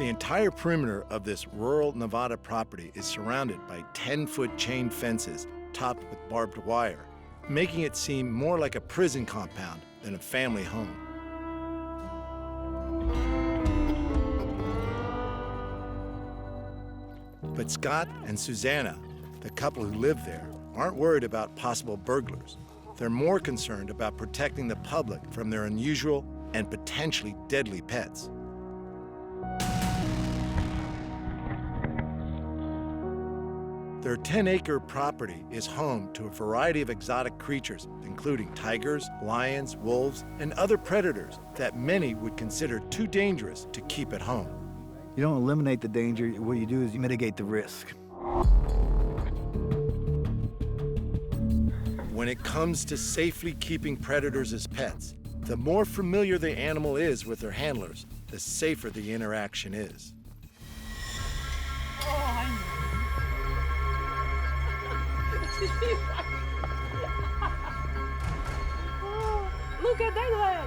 The entire perimeter of this rural Nevada property is surrounded by 10-foot chain fences topped with barbed wire, making it seem more like a prison compound than a family home. But Scott and Zuzana, the couple who live there, aren't worried about possible burglars. They're more concerned about protecting the public from their unusual and potentially deadly pets. Their 10-acre property is home to a variety of exotic creatures, including tigers, lions, wolves, and other predators that many would consider too dangerous to keep at home. You don't eliminate the danger. What you do is you mitigate the risk. When it comes to safely keeping predators as pets, the more familiar the animal is with their handlers, the safer the interaction is. Look at that leg.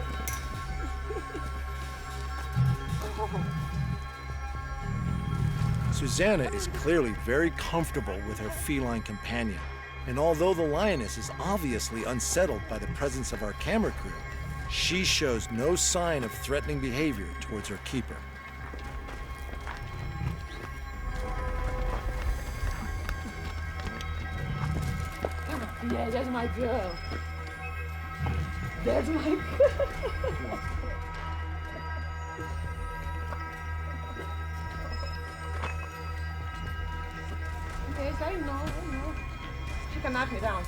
Zuzana is clearly very comfortable with her feline companion. And although the lioness is obviously unsettled by the presence of our camera crew, she shows no sign of threatening behavior towards her keeper. Yeah, that's my girl. That's my girl. Yes, I know. She cannot me down.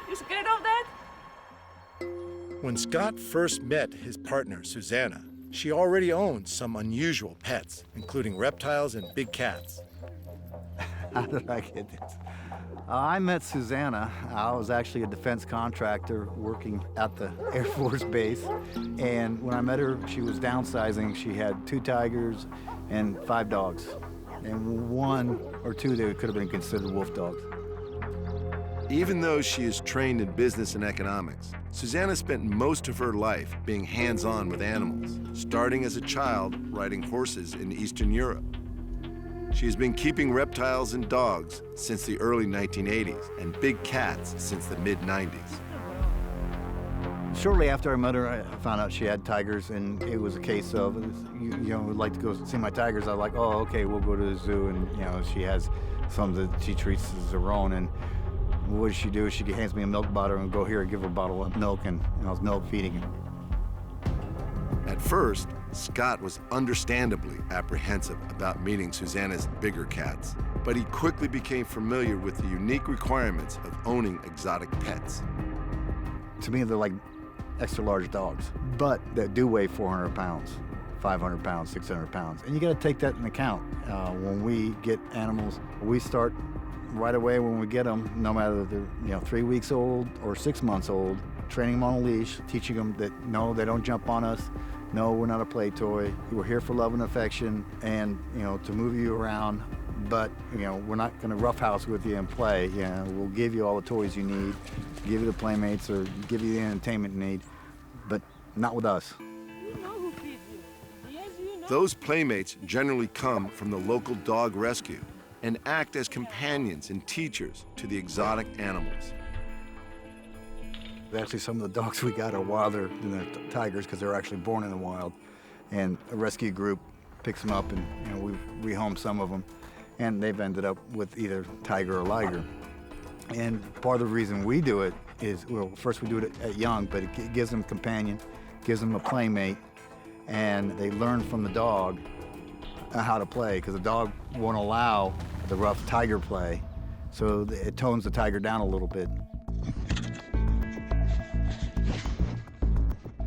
You scared of that? When Scott first met his partner, Zuzana, she already owned some unusual pets, including reptiles and big cats. How did I get this? I met Zuzana. I was actually a defense contractor working at the Air Force Base. And when I met her, she was downsizing. She had 2 tigers and 5 dogs. And 1 or 2 that could have been considered wolf dogs. Even though she is trained in business and economics, Zuzana spent most of her life being hands-on with animals, starting as a child riding horses in Eastern Europe. She has been keeping reptiles and dogs since the early 1980s and big cats since the mid-90s. Shortly after I met her, I found out she had tigers, and it was a case of, you know, would like to go see my tigers. I was like, oh, okay, we'll go to the zoo, and you know, she has some that she treats as her own. And what does she do? She hands me a milk bottle and go here and give her a bottle of milk, and I was milk feeding her. At first, Scott was understandably apprehensive about meeting Zuzana's bigger cats, but he quickly became familiar with the unique requirements of owning exotic pets. To me, they're like extra large dogs, but they do weigh 400 pounds, 500 pounds, 600 pounds. And you gotta take that into account. When we get animals, we start right away when we get them, no matter if they're 3 weeks old or 6 months old, training them on a leash, teaching them that no, they don't jump on us. No, we're not a play toy. We're here for love and affection and, to move you around. But, we're not going to roughhouse with you and play. We'll give you all the toys you need, give you the playmates or give you the entertainment you need, but not with us. You know who feeds you. Yes, you know. Those playmates generally come from the local dog rescue and act as companions and teachers to the exotic animals. Actually, some of the dogs we got are wilder than the tigers because they're actually born in the wild. And a rescue group picks them up, and we rehome some of them. And they've ended up with either tiger or liger. And part of the reason we do it is, well, first we do it at young, but it gives them a companion, gives them a playmate, and they learn from the dog how to play, because the dog won't allow the rough tiger play. So it tones the tiger down a little bit.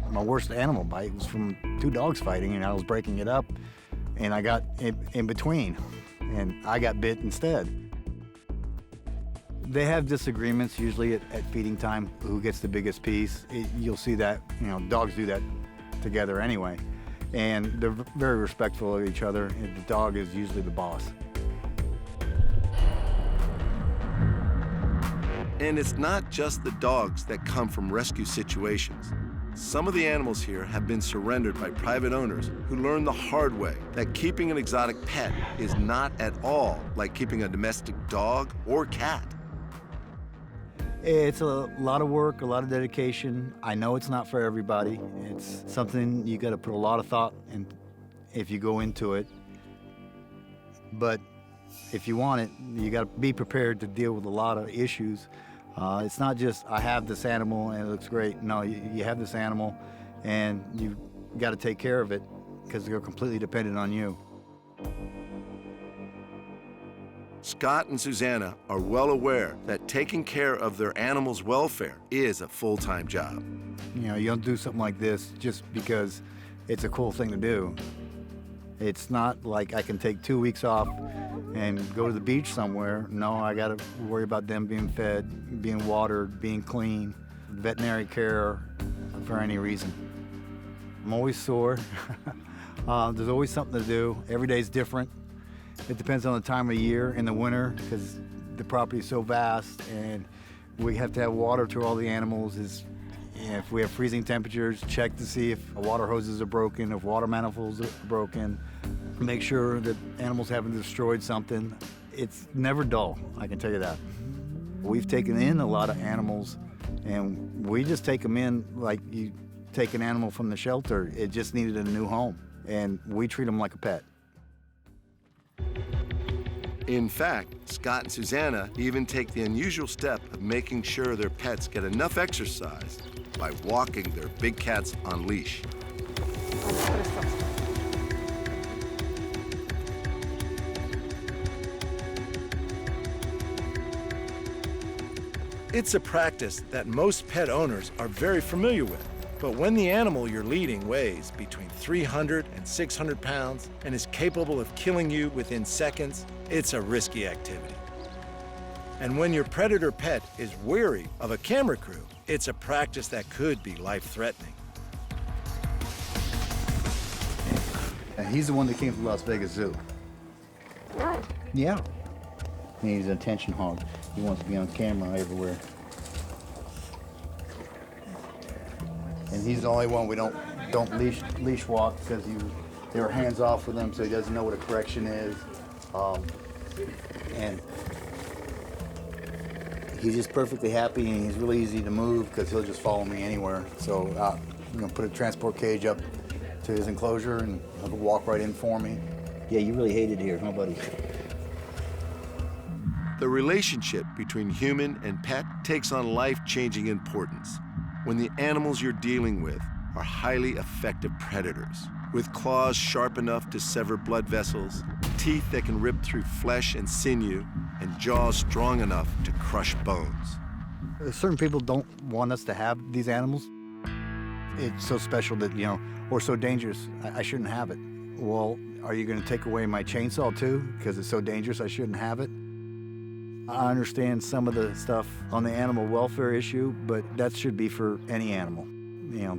My worst animal bite was from 2 dogs fighting, and I was breaking it up, and I got in between, and I got bit instead. They have disagreements usually at feeding time, who gets the biggest piece. You'll see that, dogs do that together anyway. And they're very respectful of each other, and the dog is usually the boss. And it's not just the dogs that come from rescue situations. Some of the animals here have been surrendered by private owners who learned the hard way that keeping an exotic pet is not at all like keeping a domestic dog or cat. It's a lot of work, a lot of dedication. I know it's not for everybody. It's something you got to put a lot of thought in if you go into it. But if you want it, you got to be prepared to deal with a lot of issues. It's not just, I have this animal and it looks great. No, you have this animal and you got to take care of it because they're completely dependent on you. Scott and Zuzana are well aware that taking care of their animals' welfare is a full-time job. You know, you don't do something like this just because it's a cool thing to do. It's not like I can take 2 weeks off and go to the beach somewhere. No, I got to worry about them being fed, being watered, being clean, veterinary care for any reason. I'm always sore. There's always something to do. Every day's different. It depends on the time of year. In the winter, because the property is so vast and we have to have water to all the animals. If we have freezing temperatures, check to see if water hoses are broken, if water manifolds are broken. Make sure that animals haven't destroyed something. It's never dull, I can tell you that. We've taken in a lot of animals and we just take them in like you take an animal from the shelter. It just needed a new home and we treat them like a pet. In fact, Scott and Zuzana even take the unusual step of making sure their pets get enough exercise by walking their big cats on leash. It's a practice that most pet owners are very familiar with. But when the animal you're leading weighs between 300 and 600 pounds and is capable of killing you within seconds, it's a risky activity. And when your predator pet is weary of a camera crew, it's a practice that could be life-threatening. And he's the one that came from Las Vegas Zoo. Yeah. He's an attention hog. He wants to be on camera everywhere. And he's the only one we don't leash walk because they were hands off with him, so he doesn't know what a correction is. And he's just perfectly happy, and he's really easy to move because he'll just follow me anywhere. So I'm gonna put a transport cage up to his enclosure, and he'll walk right in for me. Yeah, you really hate it here, huh, buddy? The relationship between human and pet takes on life-changing importance when the animals you're dealing with are highly effective predators, with claws sharp enough to sever blood vessels, teeth that can rip through flesh and sinew, and jaws strong enough to crush bones. Certain people don't want us to have these animals. It's so special that, or so dangerous, I shouldn't have it. Well, are you gonna take away my chainsaw too? Because it's so dangerous, I shouldn't have it? I understand some of the stuff on the animal welfare issue, but that should be for any animal.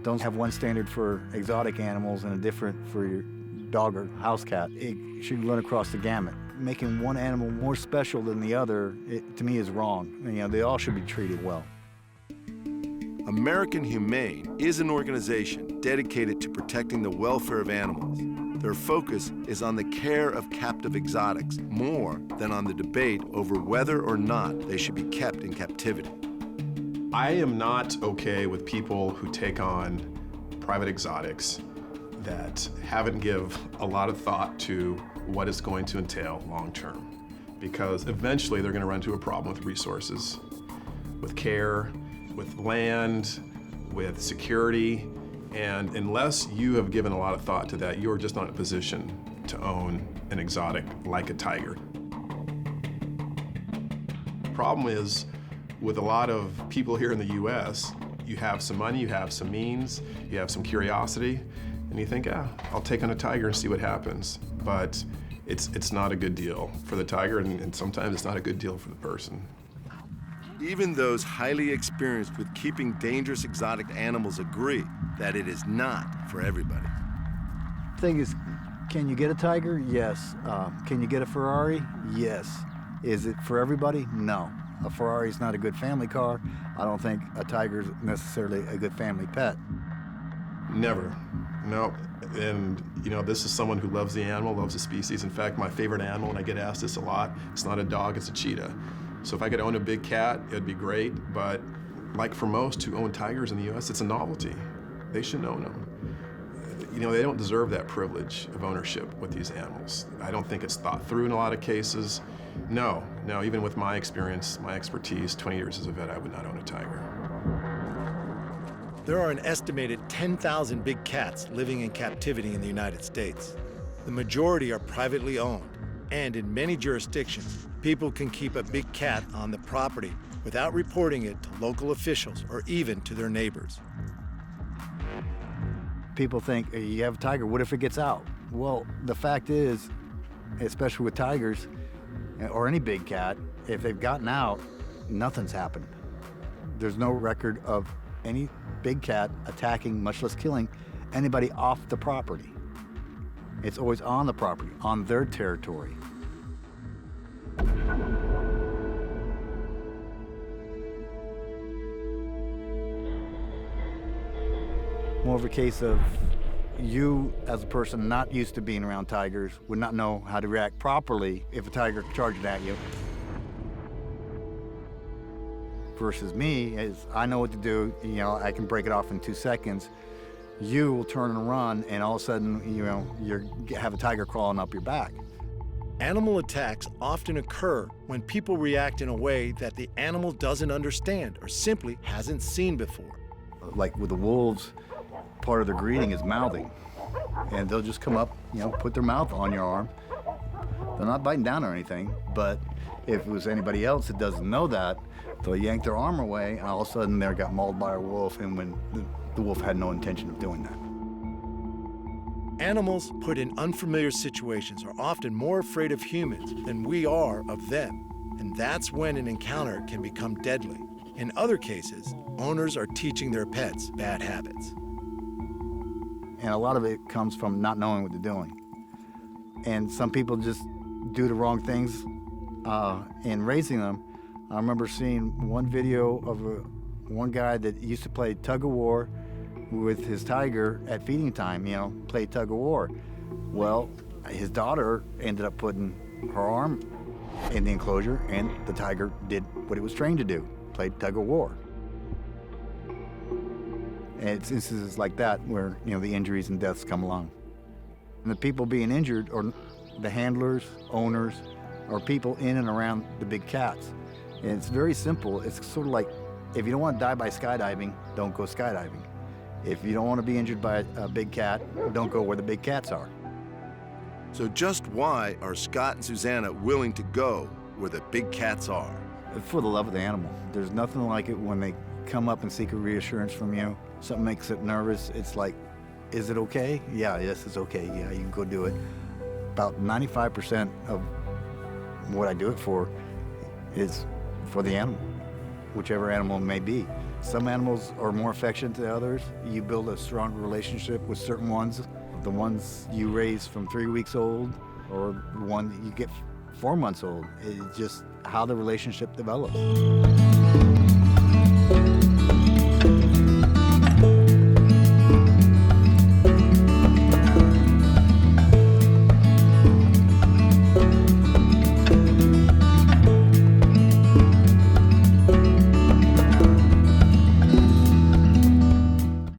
Don't have one standard for exotic animals and a different for your dog or house cat. It should run across the gamut. Making one animal more special than the other, to me, is wrong. They all should be treated well. American Humane is an organization dedicated to protecting the welfare of animals. Their focus is on the care of captive exotics more than on the debate over whether or not they should be kept in captivity. I am not okay with people who take on private exotics that haven't give a lot of thought to what it's going to entail long term. Because eventually they're going to run into a problem with resources, with care, with land, with security. And unless you have given a lot of thought to that, you're just not in a position to own an exotic like a tiger. The problem is, with a lot of people here in the US, you have some money, you have some means, you have some curiosity, and you think, I'll take on a tiger and see what happens. But it's not a good deal for the tiger, and sometimes it's not a good deal for the person. Even those highly experienced with keeping dangerous exotic animals agree that it is not for everybody. The thing is, can you get a tiger? Yes. Can you get a Ferrari? Yes. Is it for everybody? No. a Ferrari's not a good family car. I don't think a tiger's necessarily a good family pet. Never. No. And, you know, this is someone who loves the animal, loves the species. In fact, my favorite animal, and I get asked this a lot, it's not a dog, it's a cheetah. So if I could own a big cat, it'd be great. But like for most who own tigers in the U.S., it's a novelty. They shouldn't own them. You know, they don't deserve that privilege of ownership with these animals. I don't think it's thought through in a lot of cases. No, even with my experience, my expertise, 20 years as a vet, I would not own a tiger. There are an estimated 10,000 big cats living in captivity in the United States. The majority are privately owned, and in many jurisdictions, people can keep a big cat on the property without reporting it to local officials or even to their neighbors. People think, you have a tiger, what if it gets out? Well, the fact is, especially with tigers, or any big cat, if they've gotten out, nothing's happened. There's no record of any big cat attacking, much less killing, anybody off the property. It's always on the property, on their territory. More of a case of you, as a person not used to being around tigers, would not know how to react properly if a tiger charged at you. Versus me, is I know what to do, you know, I can break it off in 2 seconds. You will turn and run, and all of a sudden, you know, you have a tiger crawling up your back. Animal attacks often occur when people react in a way that the animal doesn't understand or simply hasn't seen before. Like with the wolves, part of their greeting is mouthing. And they'll just come up, you know, put their mouth on your arm. They're not biting down or anything, but if it was anybody else that doesn't know that, they'll yank their arm away, and all of a sudden they got mauled by a wolf, and when the wolf had no intention of doing that. Animals put in unfamiliar situations are often more afraid of humans than we are of them, and that's when an encounter can become deadly. In other cases, owners are teaching their pets bad habits. And a lot of it comes from not knowing what they're doing. And some people just do the wrong things in raising them. I remember seeing one video of one guy that used to play tug of war with his tiger at feeding time, you know, play tug of war. Well, his daughter ended up putting her arm in the enclosure, and the tiger did what it was trained to do, played tug of war. And it's instances like that where, you know, the injuries and deaths come along. And the people being injured are the handlers, owners, or people in and around the big cats. And it's very simple. It's sort of like, if you don't want to die by skydiving, don't go skydiving. If you don't want to be injured by a big cat, don't go where the big cats are. So just why are Scott and Zuzana willing to go where the big cats are? For the love of the animal. There's nothing like it when they come up and seek a reassurance from you. Something makes it nervous. It's like, is it okay? Yeah, yes, it's okay. Yeah, you can go do it. About 95% of what I do it for is for the animal, whichever animal it may be. Some animals are more affectionate to others. You build a stronger relationship with certain ones. The ones you raise from 3 weeks old, or the one that you get 4 months old. It's just how the relationship develops.